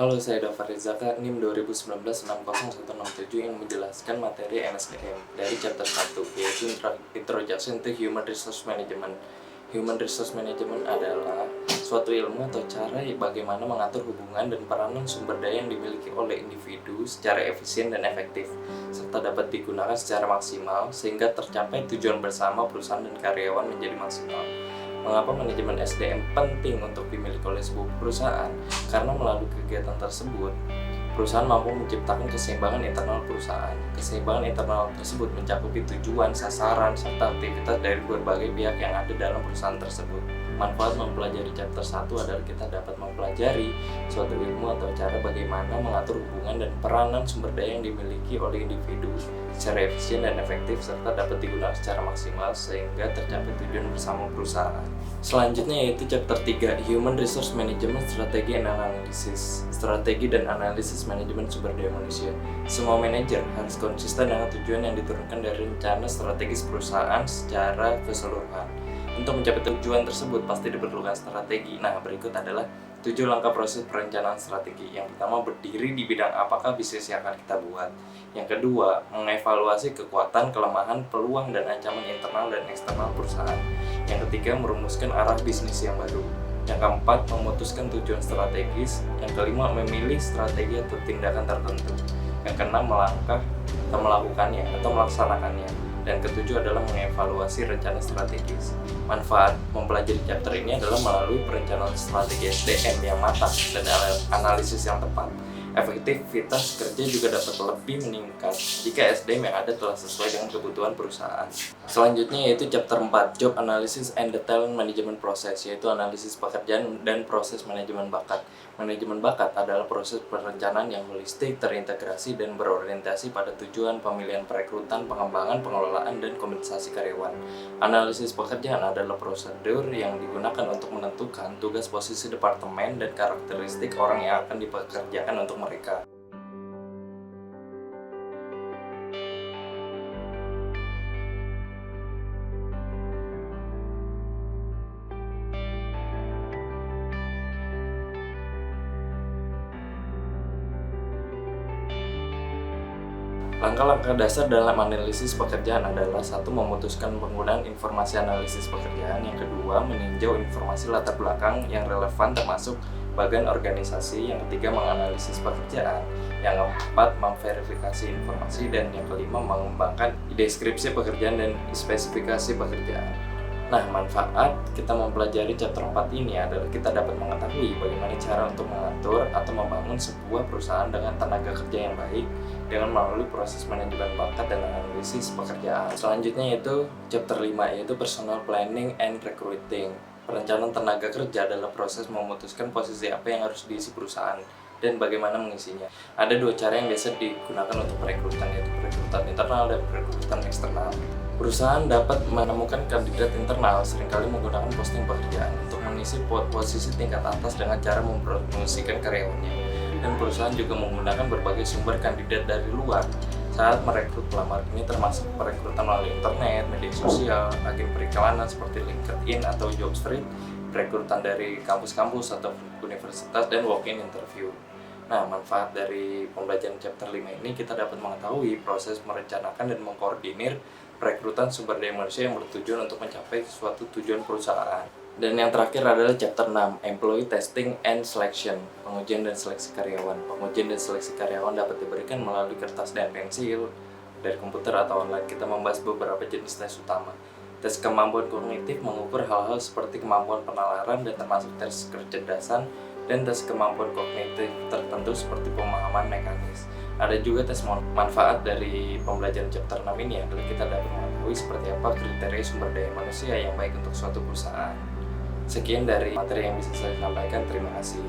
Halo, saya Dava Rizaka, NIM 2019-60167 yang menjelaskan materi NSDM dari chapter 1, yaitu Introduction to Human Resource Management. Human Resource Management adalah suatu ilmu atau cara bagaimana mengatur hubungan dan peranan sumber daya yang dimiliki oleh individu secara efisien dan efektif, serta dapat digunakan secara maksimal sehingga tercapai tujuan bersama perusahaan dan karyawan menjadi maksimal. Mengapa manajemen SDM penting untuk dimiliki oleh sebuah perusahaan? Karena melalui kegiatan tersebut, perusahaan mampu menciptakan keseimbangan internal perusahaan. Keseimbangan internal tersebut mencakupi tujuan, sasaran, serta aktivitas dari berbagai pihak yang ada dalam perusahaan tersebut. Manfaat mempelajari chapter 1 adalah kita dapat mempelajari suatu ilmu atau cara bagaimana mengatur hubungan dan peranan sumber daya yang dimiliki oleh individu secara efisien dan efektif serta dapat digunakan secara maksimal sehingga tercapai tujuan bersama perusahaan. Selanjutnya yaitu chapter 3, Human Resource Management, Strategi and Analysis. Strategi dan analisis manajemen sumber daya manusia. Semua manajer harus konsisten dengan tujuan yang diturunkan dari rencana strategis perusahaan secara keseluruhan. Untuk mencapai tujuan tersebut pasti diperlukan strategi. Nah, berikut adalah 7 langkah proses perencanaan strategi. Yang pertama, berdiri di bidang apakah bisnis yang akan kita buat. Yang kedua, mengevaluasi kekuatan, kelemahan, peluang, dan ancaman internal dan eksternal perusahaan. Yang ketiga, merumuskan arah bisnis yang baru. Yang keempat, memutuskan tujuan strategis. Yang kelima, memilih strategi atau tindakan tertentu. Yang keenam, melangkah atau melakukannya atau melaksanakannya. Dan ketujuh adalah mengevaluasi rencana strategis. Manfaat mempelajari chapter ini adalah melalui perencanaan strategi SDM yang matang dan analisis yang tepat. Efektivitas kerja juga dapat lebih meningkat jika SDM yang ada telah sesuai dengan kebutuhan perusahaan. Selanjutnya yaitu chapter 4, Job Analysis and the Talent Management Process, yaitu analisis pekerjaan dan proses manajemen bakat. Manajemen bakat adalah proses perencanaan yang holistik, terintegrasi, dan berorientasi pada tujuan pemilihan perekrutan, pengembangan, pengelolaan, dan kompensasi karyawan. Analisis pekerjaan adalah prosedur yang digunakan untuk menentukan tugas, posisi departemen, dan karakteristik orang yang akan dipekerjakan untuk mereka. Langkah-langkah dasar dalam analisis pekerjaan adalah: 1. Memutuskan penggunaan informasi analisis pekerjaan. Yang kedua, meninjau informasi latar belakang yang relevan termasuk bagian organisasi. Yang ketiga, menganalisis pekerjaan. Yang keempat, memverifikasi informasi. Dan yang kelima, mengembangkan deskripsi pekerjaan dan spesifikasi pekerjaan. Nah, manfaat kita mempelajari chapter 4 ini adalah kita dapat mengetahui bagaimana cara untuk mengatur atau membangun sebuah perusahaan dengan tenaga kerja yang baik dengan melalui proses manajemen bakat dan analisis pekerjaan. Selanjutnya yaitu chapter 5, yaitu Personal Planning and Recruiting. Perencanaan tenaga kerja adalah proses memutuskan posisi apa yang harus diisi perusahaan dan bagaimana mengisinya. Ada 2 cara yang biasa digunakan untuk perekrutan, yaitu perekrutan internal dan perekrutan eksternal. Perusahaan dapat menemukan kandidat internal seringkali menggunakan posting pekerjaan untuk mengisi posisi tingkat atas dengan cara mempromosikan karyawannya. Dan perusahaan juga menggunakan berbagai sumber kandidat dari luar saat merekrut pelamar. Ini termasuk perekrutan melalui internet, media sosial, agen periklanan seperti LinkedIn atau Jobstreet, perekrutan dari kampus-kampus atau universitas, dan walk-in interview. Nah, manfaat dari pembelajaran chapter 5 ini kita dapat mengetahui proses merencanakan dan mengkoordinir perekrutan sumber daya manusia yang bertujuan untuk mencapai suatu tujuan perusahaan. Dan yang terakhir adalah chapter 6, Employee Testing and Selection, pengujian dan seleksi karyawan. Pengujian dan seleksi karyawan dapat diberikan melalui kertas dan pensil, dari komputer atau online. Kita membahas beberapa jenis tes utama. Tes kemampuan kognitif mengukur hal-hal seperti kemampuan penalaran dan termasuk tes kecerdasan, dan tes kemampuan kognitif tertentu seperti pemahaman mekanis. Ada juga tes manfaat dari pembelajaran chapter 6 ini adalah kita dapat mengetahui seperti apa kriteria sumber daya manusia yang baik untuk suatu perusahaan. Sekian dari materi yang bisa saya sampaikan. Terima kasih.